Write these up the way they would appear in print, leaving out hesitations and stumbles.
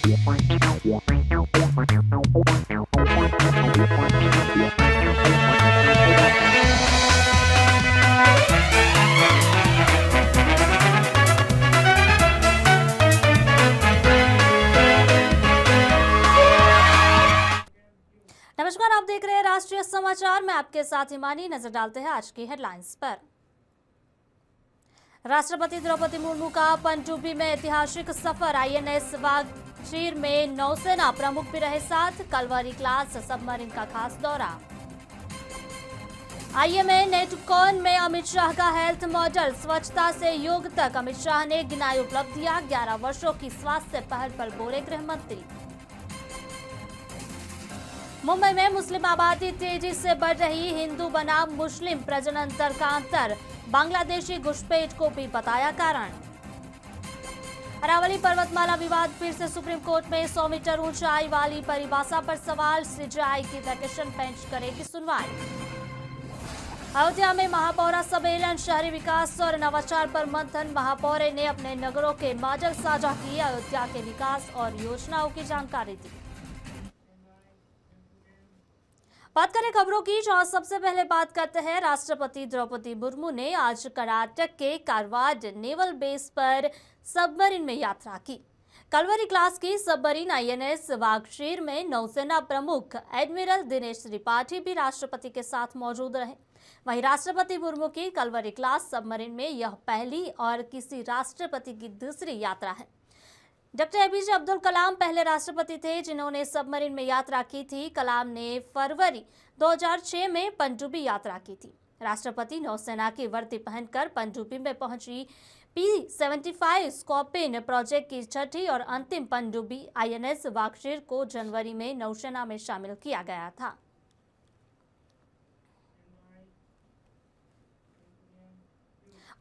नमस्कार, आप देख रहे हैं राष्ट्रीय समाचार। मैं आपके साथ हिमानी। नजर डालते हैं आज की हेडलाइंस पर। राष्ट्रपति द्रौपदी मुर्मू का पनडुब्बी में ऐतिहासिक सफर। आईएनएस वागशीर में नौसेना प्रमुख भी रहे साथ। कलवरी क्लास सबमरीन का खास दौरा। आईएमए नेटकॉन में अमित शाह का हेल्थ मॉडल। स्वच्छता से योग तक अमित शाह ने गिनाई उपलब्धियां। 11 वर्षों की स्वास्थ्य पहल पर बोले गृह मंत्री। मुंबई में मुस्लिम आबादी तेजी से बढ़ रही। हिंदू बनाम मुस्लिम प्रजनन दर का अंतर। बांग्लादेशी घुसपैठ को भी बताया कारण। अरावली पर्वतमाला विवाद फिर से सुप्रीम कोर्ट में। 100 मीटर ऊंचाई वाली परिभाषा पर सवाल। सीजेआई की वैकेशन बेंच करेगी सुनवाई। अयोध्या में महापौर सम्मेलन। शहरी विकास और नवाचार पर मंथन। महापौर ने अपने नगरों के मॉडल साझा किए। अयोध्या के विकास और योजनाओं की जानकारी दी। बात करें खबरों की, जहां सबसे पहले बात करते हैं राष्ट्रपति द्रौपदी मुर्मू ने आज कर्नाटक के कारवार नेवल बेस पर सबमरीन में यात्रा की। कलवरी क्लास की सबमरीन आईएनएस वागशीर में नौसेना प्रमुख एडमिरल दिनेश त्रिपाठी भी राष्ट्रपति के साथ मौजूद रहे। वहीं राष्ट्रपति मुर्मू की कलवरी क्लास सबमरीन में यह पहली और किसी राष्ट्रपति की दूसरी यात्रा है। डॉक्टर एपीजे अब्दुल कलाम पहले राष्ट्रपति थे जिन्होंने सबमरीन में यात्रा की थी। कलाम ने फरवरी 2006 में पनडुब्बी यात्रा की थी। राष्ट्रपति नौसेना की वर्दी पहनकर पनडुब्बी में पहुंची। P-75 स्कॉर्पिन प्रोजेक्ट की छठी और अंतिम पनडुब्बी आईएनएस वागशीर को जनवरी में नौसेना में शामिल किया गया था।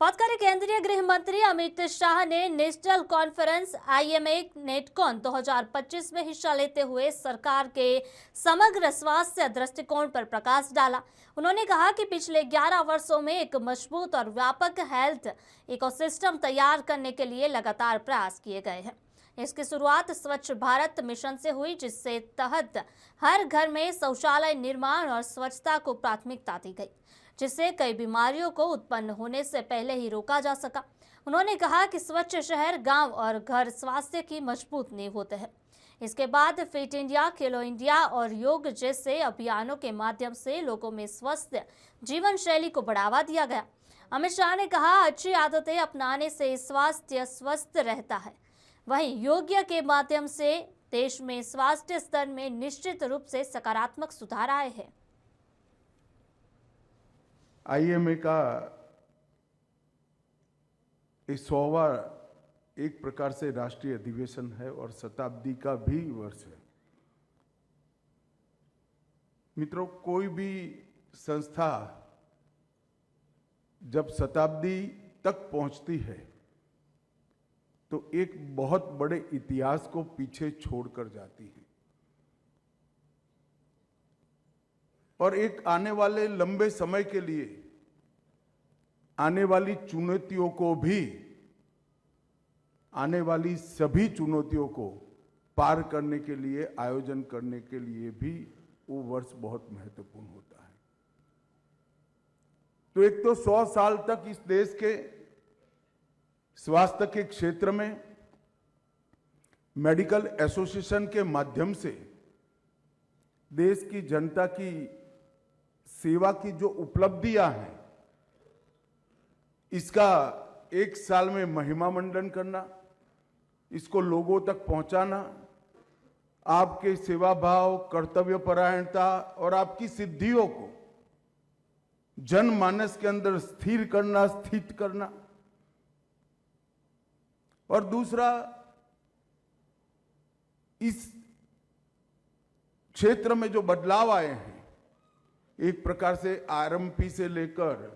बात करें केंद्रीय गृह मंत्री अमित शाह ने नेशनल कॉन्फ्रेंस आईएमए नेटकॉन 2025 में हिस्सा लेते हुए सरकार के समग्र स्वास्थ्य दृष्टिकोण पर प्रकाश डाला। उन्होंने कहा कि पिछले 11 वर्षों में एक मजबूत और व्यापक हेल्थ इकोसिस्टम तैयार करने के लिए लगातार प्रयास किए गए हैं। इसकी शुरुआत स्वच्छ भारत मिशन से हुई, जिससे तहत हर घर में शौचालय निर्माण और स्वच्छता को प्राथमिकता दी गई, जिससे कई बीमारियों को उत्पन्न होने से पहले ही रोका जा सका। उन्होंने कहा कि स्वच्छ शहर, गांव और घर स्वास्थ्य की मजबूत नींव होते हैं। इसके बाद फिट इंडिया, खेलो इंडिया और योग जैसे अभियानों के माध्यम से लोगों में स्वस्थ जीवन शैली को बढ़ावा दिया गया। अमित शाह ने कहा, अच्छी आदतें अपनाने से स्वास्थ्य स्वस्थ रहता है। वहीं योग के माध्यम से देश में स्वास्थ्य स्तर में निश्चित रूप से सकारात्मक सुधार आए हैं। आईएमए का 100वां एक प्रकार से राष्ट्रीय अधिवेशन है और शताब्दी का भी वर्ष है। मित्रों, कोई भी संस्था जब शताब्दी तक पहुंचती है तो एक बहुत बड़े इतिहास को पीछे छोड़कर जाती है और एक आने वाले लंबे समय के लिए आने वाली चुनौतियों को भी, आने वाली सभी चुनौतियों को पार करने के लिए, आयोजन करने के लिए भी वो वर्ष बहुत महत्वपूर्ण होता है। तो एक तो 100 साल तक इस देश के स्वास्थ्य के क्षेत्र में मेडिकल एसोसिएशन के माध्यम से देश की जनता की सेवा की जो उपलब्धियां हैं, इसका एक साल में महिमा मंडन करना, इसको लोगों तक पहुंचाना, आपके सेवा भाव, कर्तव्य परायणता और आपकी सिद्धियों को जनमानस के अंदर स्थिर करना, स्थित करना। और दूसरा, इस क्षेत्र में जो बदलाव आए हैं, एक प्रकार से आरएमपी से लेकर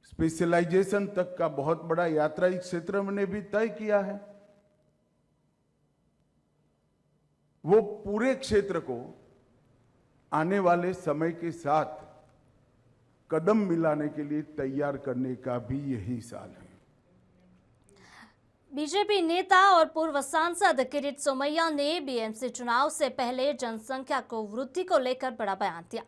स्पेशलाइजेशन तक का बहुत बड़ा यात्रा इस क्षेत्र में भी तय किया है। वो पूरे क्षेत्र को आने वाले समय के साथ कदम मिलाने के लिए तैयार करने का भी यही साल है। बीजेपी नेता और पूर्व सांसद किरीट सोमैया ने बीएमसी चुनाव से पहले जनसंख्या को वृद्धि को लेकर बड़ा बयान दिया।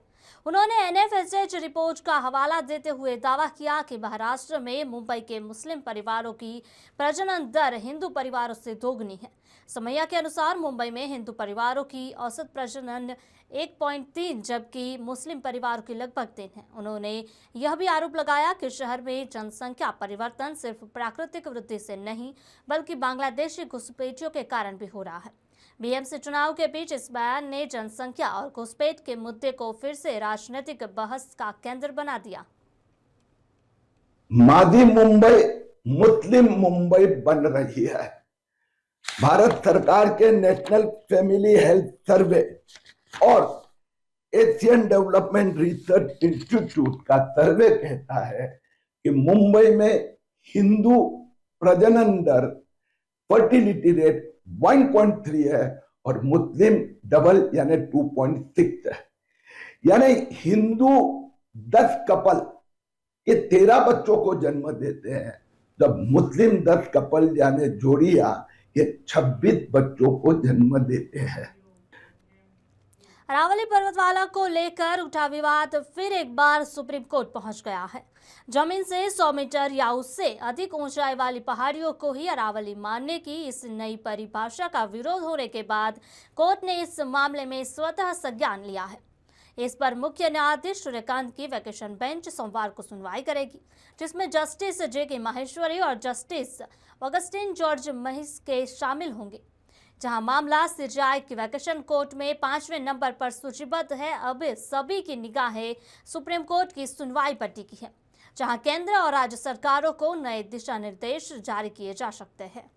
उन्होंने एनएफएसएच रिपोर्ट का हवाला देते हुए दावा किया कि महाराष्ट्र में मुंबई के मुस्लिम परिवारों की प्रजनन दर हिंदू परिवारों से दोगुनी है। सोमैया के अनुसार मुंबई में हिंदू परिवारों की औसत प्रजनन 1.3 जबकि मुस्लिम परिवारों की लगभग 3 है। उन्होंने यह भी आरोप लगाया कि शहर में जनसंख्या परिवर्तन सिर्फ प्राकृतिक वृद्धि से नहीं बल्कि बांग्लादेशी घुसपैठियों के कारण भी हो रहा है। बीएमसी चुनाव के बीच इस बयान ने जनसंख्या और घुसपैठ के मुद्दे को फिर से राजनीतिक बहस का केंद्र बना दिया। मादी मुंबई मुस्लिम मुंबई बन रही है। भारत सरकार के नेशनल फैमिली हेल्थ सर्वे और एशियन डेवलपमेंट रिसर्च इंस्टीट्यूट का सर्वे कहता है कि मुंबई में हिंदू प्रजनन दर फर्टिलिटी रेट 1.3 है और मुस्लिम डबल यानी 2.6 है। यानी हिंदू 10 कपल ये 13 बच्चों को जन्म देते हैं, जब मुस्लिम 10 कपल यानी जोड़ियां ये 26 बच्चों को जन्म देते हैं। अरावली पर्वतमाला को लेकर उठा विवाद फिर एक बार सुप्रीम कोर्ट पहुंच गया है। जमीन से 100 मीटर या उससे अधिक ऊंचाई वाली पहाड़ियों को ही अरावली मानने की इस नई परिभाषा का विरोध होने के बाद कोर्ट ने इस मामले में स्वतः संज्ञान लिया है। इस पर मुख्य न्यायाधीश सूर्यकांत की वेकेशन बेंच सोमवार को सुनवाई करेगी, जिसमें जस्टिस जे.के. माहेश्वरी और जस्टिस ऑगस्टिन जॉर्ज महिस के शामिल होंगे। जहां मामला सीजेआई की वेकेशन कोर्ट में 5वें नंबर पर सूचीबद्ध है, अब सभी की निगाहें सुप्रीम कोर्ट की सुनवाई पर टिकी है, जहां केंद्र और राज्य सरकारों को नए दिशा निर्देश जारी किए जा सकते हैं।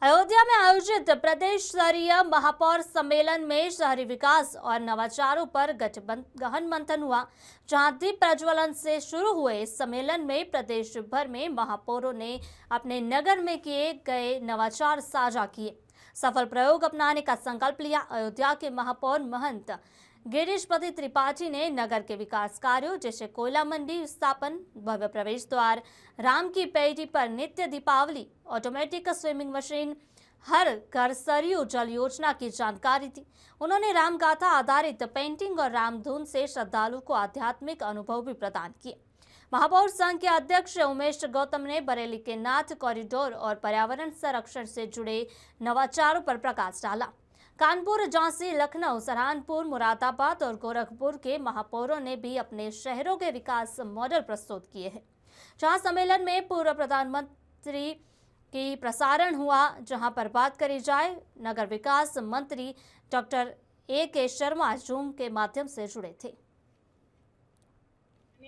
अयोध्या में आयोजित प्रदेश स्तरीय महापौर सम्मेलन में शहरी विकास और नवाचारों पर गहन मंथन हुआ। जहां दीप प्रज्वलन से शुरू हुए इस सम्मेलन में प्रदेश भर में महापौरों ने अपने नगर में किए गए नवाचार साझा किए, सफल प्रयोग अपनाने का संकल्प लिया। अयोध्या के महापौर महंत गिरीशपति त्रिपाठी ने नगर के विकास कार्यों जैसे कोयला मंडी स्थापन, भव्य प्रवेश द्वार, राम की पैड़ी पर नित्य दीपावली, ऑटोमेटिक स्विमिंग मशीन, हर घर सरयू जल योजना की जानकारी दी। उन्होंने राम गाथा आधारित पेंटिंग और रामधुन से श्रद्धालु को आध्यात्मिक अनुभव भी प्रदान किए। महापौर संघ के अध्यक्ष उमेश गौतम ने बरेली के नाथ कॉरिडोर और पर्यावरण संरक्षण से जुड़े नवाचारों पर प्रकाश डाला। कानपुर, झांसी, लखनऊ, सहारनपुर, मुरादाबाद और गोरखपुर के महापौरों ने भी अपने शहरों के विकास मॉडल प्रस्तुत किए हैं। जहां सम्मेलन में पूर्व प्रधानमंत्री की प्रसारण हुआ, जहां पर बात करी जाए, नगर विकास मंत्री डॉक्टर ए.के. शर्मा जूम के माध्यम से जुड़े थे।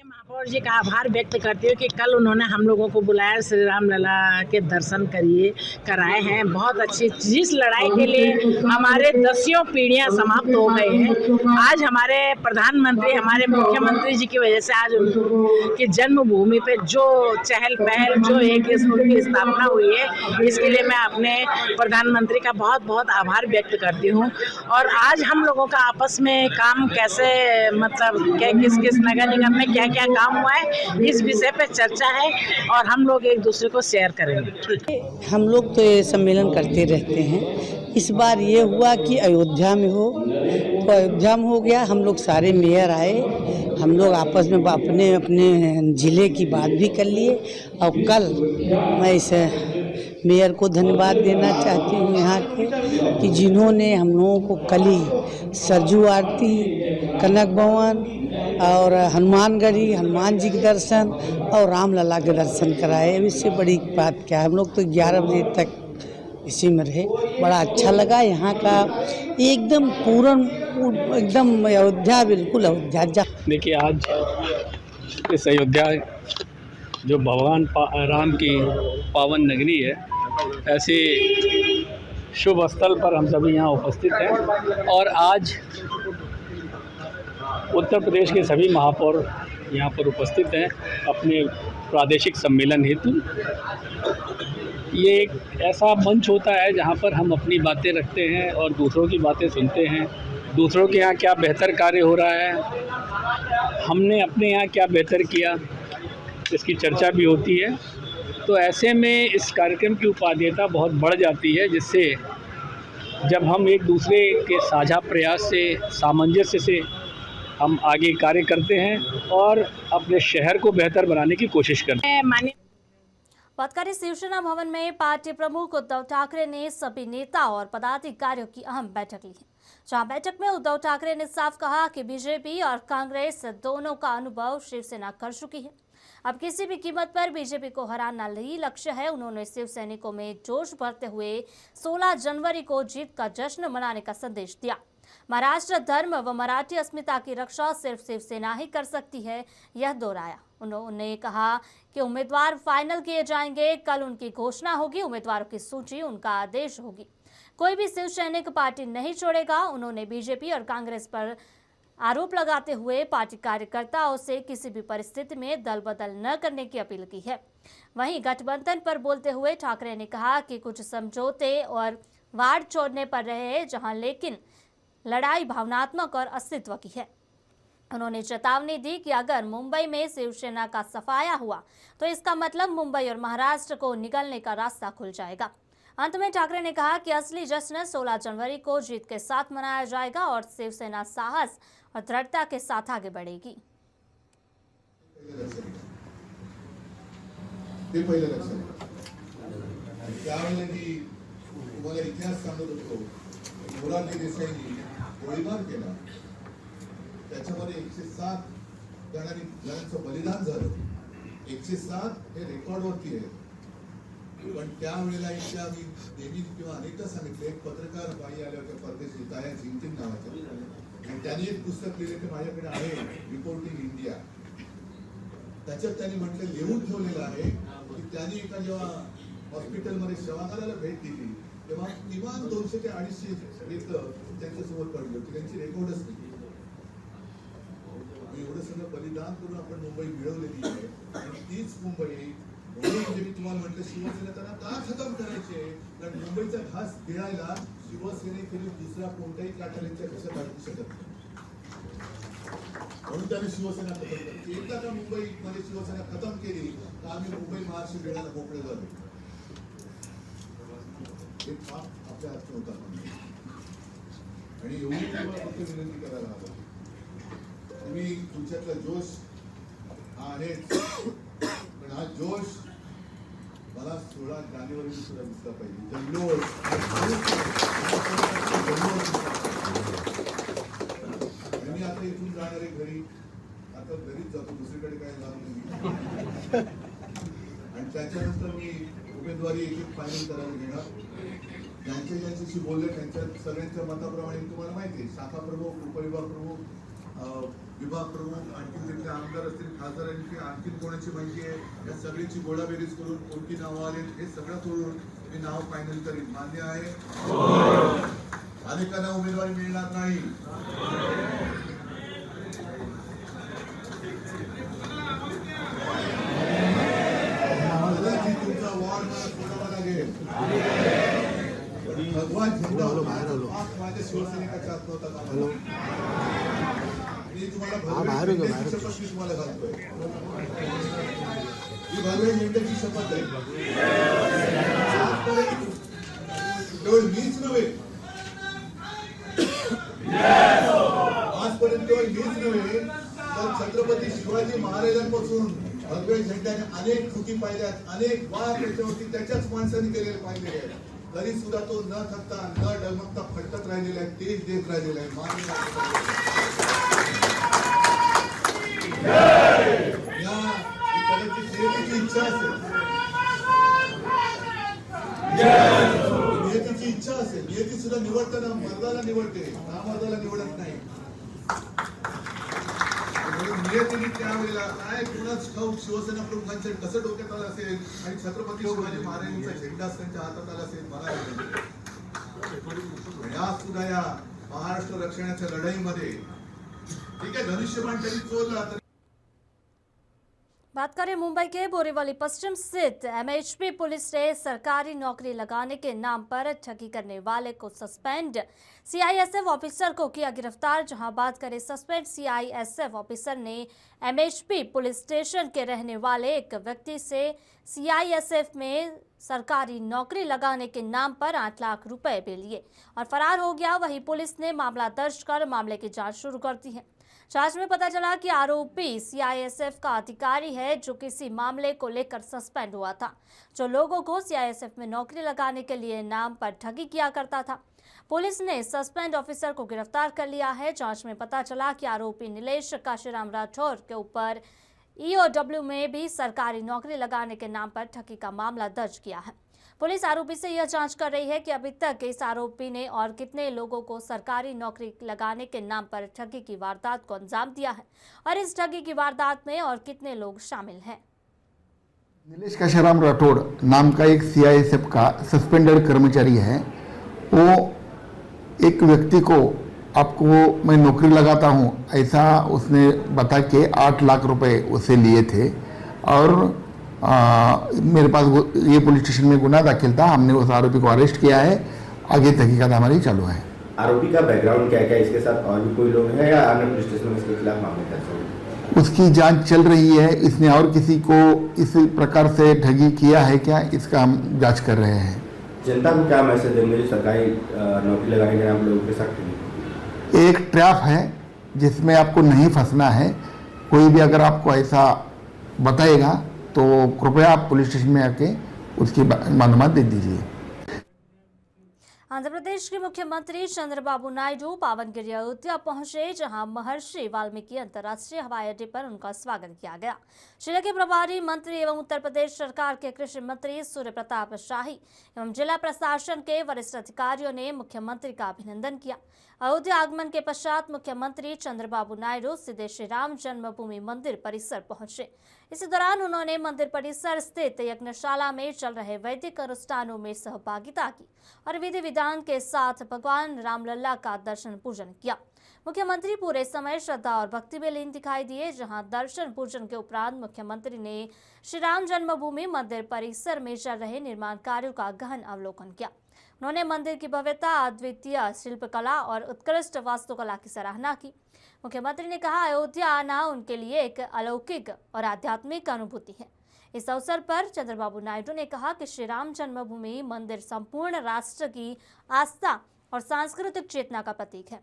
महापौर जी का आभार व्यक्त करती हूँ कि कल उन्होंने हम लोगों को बुलाया, श्री राम लला के दर्शन कराए हैं। बहुत अच्छी, जिस लड़ाई के लिए हमारे दसियों पीढ़ियां समाप्त हो गए हैं, आज हमारे प्रधानमंत्री, हमारे मुख्यमंत्री जी की वजह से आज उनकी जन्मभूमि पे जो चहल पहल, जो एक स्कूल की स्थापना हुई है, इसके लिए मैं अपने प्रधानमंत्री का बहुत बहुत आभार व्यक्त करती हूँ। और आज हम लोगों का आपस में काम कैसे, मतलब किस किस नगर निगम में क्या क्या काम हुआ है, इस विषय पे चर्चा है और हम लोग एक दूसरे को शेयर करेंगे। हम लोग तो ये सम्मेलन करते रहते हैं। इस बार ये हुआ कि अयोध्या में हो, तो अयोध्या में हो गया। हम लोग सारे मेयर आए, हम लोग आपस में अपने अपने ज़िले की बात भी कर लिए। और कल मैं इस मेयर को धन्यवाद देना चाहती हूँ यहाँ के, कि जिन्होंने हम लोगों को कल ही सरजू आरती, कनक भवन और हनुमानगढ़ी, हनुमान जी के दर्शन और रामलला के दर्शन कराए। इससे बड़ी बात क्या है, हम लोग तो 11 बजे तक इसी में रहे। बड़ा अच्छा लगा यहाँ का, एकदम पूर्ण, एकदम अयोध्या, बिल्कुल अयोध्या। देखिए, आज इस अयोध्या जो भगवान राम की पावन नगरी है, ऐसे शुभ स्थल पर हम सभी यहाँ उपस्थित हैं। और आज उत्तर प्रदेश के सभी महापौर यहाँ पर उपस्थित हैं अपने प्रादेशिक सम्मेलन हेतु। ये एक ऐसा मंच होता है जहाँ पर हम अपनी बातें रखते हैं और दूसरों की बातें सुनते हैं। दूसरों के यहाँ क्या बेहतर कार्य हो रहा है, हमने अपने यहाँ क्या बेहतर किया, इसकी चर्चा भी होती है। तो ऐसे में इस कार्यक्रम की उपादेयता बहुत बढ़ जाती है, जिससे जब हम एक दूसरे के साझा प्रयास से, सामंजस्य से हम आगे कार्य करते हैं और अपने शहर को बेहतर बनाने की कोशिश करते हैं। माननीय बात करें शिवसेना भवन में पार्टी प्रमुख उद्धव ठाकरे ने सभी नेता और पदाधिकारियों की अहम बैठक ली है, जहां बैठक में उद्धव ठाकरे ने साफ कहा कि बीजेपी और कांग्रेस दोनों का अनुभव शिवसेना कर चुकी है। अब किसी भी कीमत पर बीजेपी को हराना ही लक्ष्य है। उन्होंने शिव सैनिकों में जोश भरते हुए 16 जनवरी को जीत का जश्न मनाने का संदेश दिया। महाराष्ट्र धर्म व मराठी अस्मिता की रक्षा सिर्फ शिवसेना ही कर सकती है, यह दोहराया। उन्होंने कहा कि उम्मीदवार फाइनल किए जाएंगे, कल उनकी घोषणा होगी, उम्मीदवारों की सूची, उनका आदेश होगी। कोई भी शिव सैनिक पार्टी नहीं छोड़ेगा। उन्होंने बीजेपी और कांग्रेस पर आरोप लगाते हुए पार्टी कार्यकर्ताओं से किसी भी परिस्थिति में दल बदल न करने की अपील की है। वहीं गठबंधन पर बोलते हुए ठाकरे ने कहा कि कुछ समझौते और वार्ड छोड़ने पर रहे हैं, जहां लेकिन लड़ाई भावनात्मक और अस्तित्व की है। उन्होंने चेतावनी दी कि अगर मुंबई में शिवसेना का सफाया हुआ तो इसका मतलब मुंबई और महाराष्ट्र को निकलने का रास्ता खुल जाएगा। अंत में ठाकरे ने कहा कि असली जश्न 16 जनवरी को जीत के साथ मनाया जाएगा और शिवसेना साहस और दृढ़ता के साथ आगे बढ़ेगी। ते पहिलं लक्षात त्यावेळेला की तुम्हाला इतिहास सांगत होतो, मोरारजी देसाईंनी गोळीबार केला, त्याच्यामध्ये 107 जणांचं बलिदान झालं। 107 हे रेकॉर्डवरती आहे। पण त्यावेळेला इथे आम्ही नेहमी किंवा अनेकदा सांगितले, एक पत्रकार बाई आल्या होत्या परदेशी, ताया जिंकिन नावाच्या, आणि त्यांनी एक पुस्तक लिहिले ते माझ्याकडे आहे, रिपोर्टिंग इंडिया। त्याच्यात त्यांनी म्हटलं, लिहून ठेवलेलं आहे की त्यांनी एका जेव्हा हॉस्पिटलमध्ये सेवाकाराला भेट दिली तेव्हा किमान 200 ते 250 रेतं त्यांच्यासोबत पडली होती, त्यांची रेकॉर्डच नाही। एवढं सगळं बलिदान करून आपण मुंबई मिळवलेली आहे, आणि तीच मुंबई म्हणजे मी तुम्हाला म्हटलं, शिवसेना त्यांना का खतम करायचे? कारण मुंबईचा घास गिळायला शिवसेनेखेरीज दुसरा कोणताही काटाळ्यांच्या खिशात अडकू शकत नाही, म्हणून त्याने शिवसेना खतम केली। एकदा का मुंबईमध्ये शिवसेना खतम केली तर आम्ही मुंबई महाराष्ट्र गिळायला मोकळे झालो। एक पाप आपल्या हात होता, आणि एवढी तुम्हाला फक्त विनंती करायला हवं, तुम्ही तुमच्यातला जोश हा आहेच, पण हा जोश मला 16 जानेवारी सुद्धा दिसला पाहिजे। जल्लोष मी आता इथून जाणार आहे घरी, आता घरीच जातो, दुसरीकडे काय जाणार नाही, आणि त्याच्यानंतर मी उमेदवारी एक फायनल करायला घेणार। ज्यांच्याशी बोलले त्यांच्या सगळ्यांच्या मताप्रमाणे तुम्हाला माहिती आहे, शाखा प्रमुख, उपविभाग प्रमुख, विभाग प्रमुख, आणखी तिथले आमदार असतील, खासदार आणखी आणखीन कोणाची माहिती आहे, या सगळ्याची गोळाबेरीज करून कोणती नावं आली हे सगळं करून मी नाव फायनल करीन। मान्य आहे? अनेकांना उमेदवारी मिळणार नाही, तुमचा वॉर्ड मला सोडावा लागेल। भगवान झेंडा माझ्या शिवसैनिकाच्या हात नव्हता, मी तुम्हाला शपथ मी तुम्हाला घालतोय, ही भगव्या झेंड्याची शपथ आहे। केवळ मीच नव्हे, आजपर्यंत केवळ मीच नव्हे तर छत्रपती शिवाजी महाराजांपासून भगव्या झेंड्याने अनेक कृती पाहिल्यात, अनेक वाद त्याच्यावरती त्याच्याच माणसांनी केलेले पाहिलेले आहेत, तरी सुद्धा तो न थकता न डगमगता फटकत राहिलेला आहे, तेज देत राहिलेला आहे। नियतीची इच्छा असेल, नियतीची इच्छा असेल, नियती सुद्धा निवडताना मर्दाला निवडते, नामर्दाला निवडत नाही। नियतीने त्यावेळेला काय कुणाच ठाऊक शिवसेना प्रमुखांच्या कसं डोक्यात आलं असेल, आणि छत्रपती शिवाजी महाराजांचा झेंडा त्यांच्या हातात आला असेल, मला या सुद्धा या महाराष्ट्र रक्षणाच्या लढाईमध्ये ठीक आहे, धनुष्यबाण त्यांनी चोरला तर बात करें मुंबई के बोरीवली पश्चिम स्थित एमएचपी पुलिस ने सरकारी नौकरी लगाने के नाम पर ठगी करने वाले को सस्पेंड। सीआईएसएफ ऑफिसर को किया गिरफ्तार। जहां बात करें सस्पेंड सीआईएसएफ ऑफिसर ने एमएचपी पुलिस स्टेशन के रहने वाले एक व्यक्ति से सीआईएसएफ में सरकारी नौकरी लगाने के नाम पर 8 लाख रुपए भी लिए और फरार हो गया। वहीं पुलिस ने मामला दर्ज कर मामले की जांच शुरू कर दी है। जांच में पता चला कि आरोपी सीआईएसएफ का अधिकारी है जो किसी मामले को लेकर सस्पेंड हुआ था, जो लोगों को सीआईएसएफ में नौकरी लगाने के लिए नाम पर ठगी किया करता था। पुलिस ने सस्पेंड ऑफिसर को गिरफ्तार कर लिया है। जांच में पता चला कि आरोपी नीलेश काशीराम राठौर के ऊपर ईओडब्ल्यू में भी सरकारी नौकरी लगाने के नाम पर ठगी का मामला दर्ज किया है। पुलिस आरोपी से यह जांच कर रही है कि अभी तक इस आरोपी ने और कितने लोगों को सरकारी नौकरी लगाने के नाम पर ठगी की वारदात को अंजाम दिया है और इस ठगी की वारदात में और कितने लोग शामिल हैं। नीलेश काशीराम राठौड़ नाम का एक सीआईएसएफ का सस्पेंडेड कर्मचारी है। वो एक व्यक्ति को आपको मैं नौकरी लगाता हूँ ऐसा उसने बता के 8 लाख रुपए उससे लिए थे और मेरे पास ये पुलिस स्टेशन में गुना दाखिल था। हमने उस आरोपी को अरेस्ट किया है। आगे तहकीकात हमारी चालू है। आरोपी का बैकग्राउंड क्या है? इसके साथ और भी कोई लोग हैं या अन्य पुलिस स्टेशन में इसके खिलाफ मामले दर्ज हुए? उसकी जांच चल रही है। इसने और किसी को इस प्रकार से ठगी किया है क्या, इसका हम जांच कर रहे हैं। जनता को क्या मैसेज देंगे जो सरकारी नौकरी लगाने के नाम लोगों के साथ? एक ट्रैप है जिसमें आपको नहीं फंसना है। कोई भी अगर आपको ऐसा बताएगा तो कृपया आप पुलिस स्टेशन में आके उसकी मालूमात दे दीजिए। आंध्र प्रदेश के मुख्यमंत्री चंद्रबाबू नायडू पावनगिरी अयोध्या पहुंचे, जहां महर्षि वाल्मीकि अंतर्राष्ट्रीय हवाई अड्डे पर उनका स्वागत किया गया। जिले के प्रभारी मंत्री एवं उत्तर प्रदेश सरकार के कृषि मंत्री सूर्य प्रताप शाही एवं जिला प्रशासन के वरिष्ठ अधिकारियों ने मुख्यमंत्री का अभिनंदन किया। अयोध्या आगमन के पश्चात मुख्यमंत्री चंद्रबाबू नायडू सीधे श्री राम जन्मभूमि मंदिर परिसर पहुंचे। इसी दौरान उन्होंने मंदिर परिसर स्थित यज्ञशाला में चल रहे वैदिक अनुष्ठानों में सहभागिता की और विधि विधान के साथ भगवान रामलला का दर्शन पूजन किया। मुख्यमंत्री पूरे समय श्रद्धा और भक्ति में लीन दिखाई दिए। जहां दर्शन पूजन के उपरांत मुख्यमंत्री ने श्री राम जन्मभूमि मंदिर परिसर में चल रहे निर्माण कार्यों का गहन अवलोकन किया। उन्होंने मंदिर की भव्यता, अद्वितीय शिल्पकला और उत्कृष्ट वास्तुकला की सराहना की। मुख्यमंत्री ने कहा, अयोध्या आना उनके लिए एक अलौकिक और आध्यात्मिक अनुभूति है। इस अवसर पर चंद्रबाबू नायडू ने कहा कि श्री राम जन्मभूमि मंदिर संपूर्ण राष्ट्र की आस्था और सांस्कृतिक चेतना का प्रतीक है।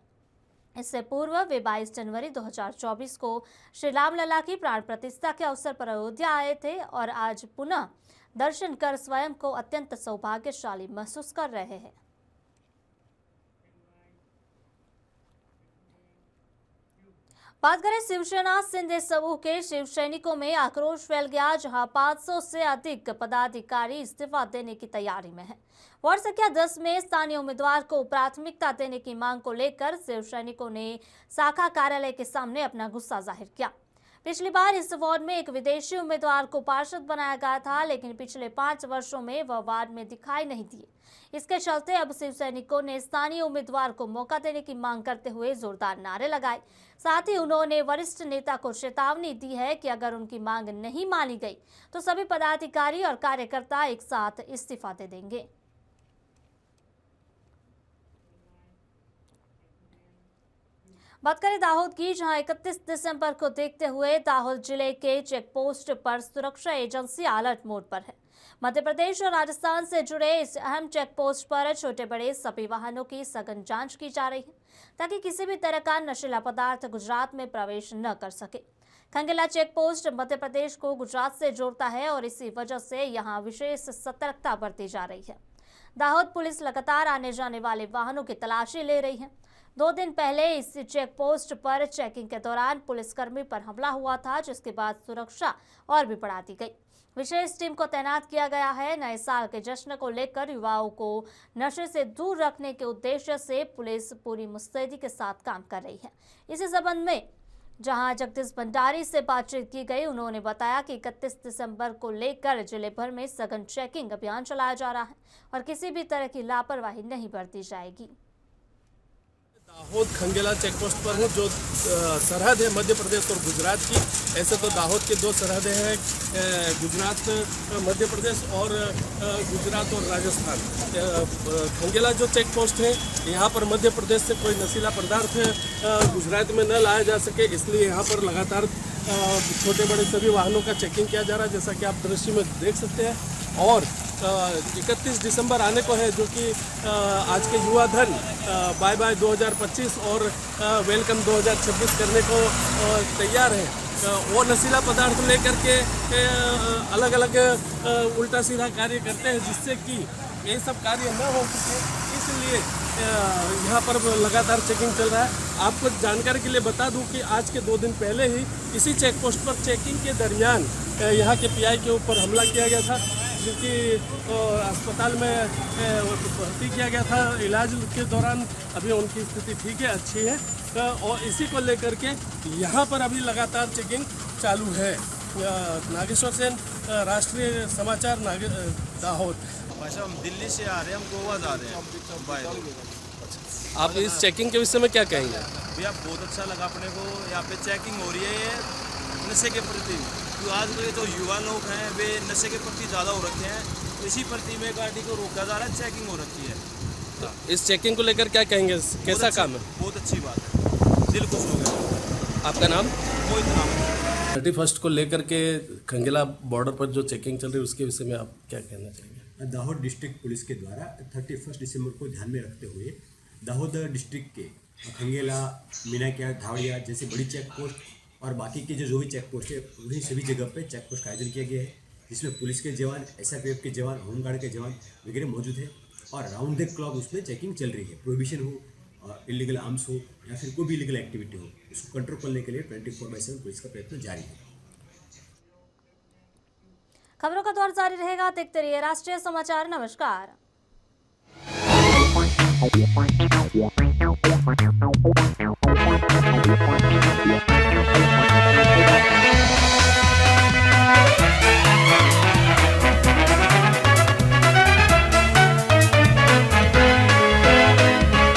इससे पूर्व वे 22 जनवरी 2024 को श्री रामलला की प्राण प्रतिष्ठा के अवसर पर अयोध्या आए थे और आज पुनः दर्शन कर स्वयं को अत्यंत सौभाग्यशाली महसूस कर रहे हैं। बात करें शिवसेना सिंधे समूह के शिव सैनिकों में आक्रोश फैल गया, जहां 500 से अधिक पदाधिकारी इस्तीफा देने की तैयारी में हैं। वार्ड संख्या 10 में स्थानीय उम्मीदवार को प्राथमिकता देने की मांग को लेकर शिव सैनिकों ने शाखा कार्यालय के सामने अपना गुस्सा जाहिर किया। पिछली बार इस वार्ड में एक विदेशी उम्मीदवार को पार्षद बनाया गया था, लेकिन पिछले 5 वर्षों में वह वार्ड में दिखाई नहीं दिए। इसके चलते अब शिव सैनिकों ने स्थानीय उम्मीदवार को मौका देने की मांग करते हुए जोरदार नारे लगाए। साथ ही उन्होंने वरिष्ठ नेता को चेतावनी दी है कि अगर उनकी मांग नहीं मानी गई तो सभी पदाधिकारी और कार्यकर्ता एक साथ इस्तीफा दे देंगे। बात करें दाहोद की, जहां 31 दिसंबर को देखते हुए दाहोद जिले के चेक पोस्ट पर सुरक्षा एजेंसी अलर्ट मोड पर है। मध्य प्रदेश और राजस्थान से जुड़े इस अहम चेक पोस्ट पर छोटे बड़े सभी वाहनों की सघन जांच की जा रही है, ताकि किसी भी तरह का नशीला पदार्थ गुजरात में प्रवेश न कर सके। खंगेला चेक पोस्ट मध्य प्रदेश को गुजरात से जोड़ता है और इसी वजह से यहाँ विशेष सतर्कता बरती जा रही है। दाहोद पुलिस लगातार आने जाने वाले वाहनों की तलाशी ले रही है। 2 दिन पहले इस चेक पोस्ट पर चेकिंग के दौरान पुलिसकर्मी पर हमला हुआ था, जिसके बाद सुरक्षा और भी बढ़ा दी गई। विशेष टीम को तैनात किया गया है। नए साल के जश्न को लेकर युवाओं को नशे से दूर रखने के उद्देश्य से पुलिस पूरी मुस्तैदी के साथ काम कर रही है। इसी संबंध में जहां जगदीश भंडारी से बातचीत की गई, उन्होंने बताया कि 31 दिसंबर को लेकर जिले भर में सघन चेकिंग अभियान चलाया जा रहा है और किसी भी तरह की लापरवाही नहीं बरती जाएगी। दाहोद खंगेला चेक पोस्ट पर हूँ, जो सरहद है मध्य प्रदेश और गुजरात की। ऐसे तो दाहोद के दो सरहदें हैं, गुजरात मध्य प्रदेश और गुजरात और राजस्थान। खंगेला जो चेक पोस्ट है, यहाँ पर मध्य प्रदेश से कोई नशीला पदार्थ गुजरात में न लाया जा सके, इसलिए यहाँ पर लगातार छोटे बड़े सभी वाहनों का चेकिंग किया जा रहा है, जैसा कि आप दृश्य में देख सकते हैं। और 31 दिसंबर आने को है, जो कि आज के युवा धन बाय बाय 2025 और वेलकम 2026 करने को तैयार है। वो नशीला पदार्थ लेकर के अलग अलग उल्टा सीधा कार्य करते हैं, जिससे कि ये सब कार्य न हो सके, इसलिए यहाँ पर लगातार चेकिंग चल रहा है। आपको जानकारी के लिए बता दूं कि आज के 2 दिन पहले ही इसी चेक पोस्ट पर चेकिंग के दरमियान यहाँ के पीआई के ऊपर हमला किया गया था, जिनकी अस्पताल में भर्ती किया गया था। इलाज के दौरान अभी उनकी स्थिति ठीक है, अच्छी है, और इसी को लेकर के यहाँ पर अभी लगातार चेकिंग चालू है। नागेश्वर सेन, राष्ट्रीय समाचार, दाहोद। भाई हम दिल्ली से आ रहे हैं, हम गोवा जा रहे हैं बाय रोड। आप इस चेकिंग के विषय में क्या कहेंगे? भैया बहुत अच्छा लगा अपने को, यहाँ पे चेकिंग हो रही है नशे के प्रति। तो आज के जो युवा लोग हैं वे नशे के प्रति ज़्यादा हो रखे हैं, तो इसी प्रति में गाड़ी को रोका जा रहा है, चेकिंग हो रखी है। इस चेकिंग को लेकर क्या कहेंगे, कैसा काम है? बहुत अच्छी बात है, दिल खुश हो गया। आपका नाम? मोहित नाम। 31 को लेकर के खंगेला बॉर्डर पर जो चेकिंग चल रही है, उसके विषय में आप क्या कहना चाहेंगे? दाहोद डिस्ट्रिक्ट पुलिस के द्वारा 31 दिसंबर को ध्यान में रखते हुए दाहोद डिस्ट्रिक्ट के खंगेला, मीनाक्या, धावड़िया जैसे बड़ी चेक पोस्ट और बाकी के जो भी चेक पोस्ट है, उन्हीं सभी जगह पे चेक पोस्ट का आयोजन किया गया है, जिसमें पुलिस के जवान, SRPF के जवान, होमगार्ड के जवान वगैरह मौजूद है और राउंड द क्लॉक उसमें चेकिंग चल रही है। प्रोहिबिशन हो, इलीगल आर्म्स हो या फिर कोई भी इलीगल एक्टिविटी हो, उसको कंट्रोल करने के लिए 24/7 पुलिस का प्रयत्न जारी है। खबरों का दौर जारी रहेगा, देखते रहिए राष्ट्रीय समाचार। नमस्कार।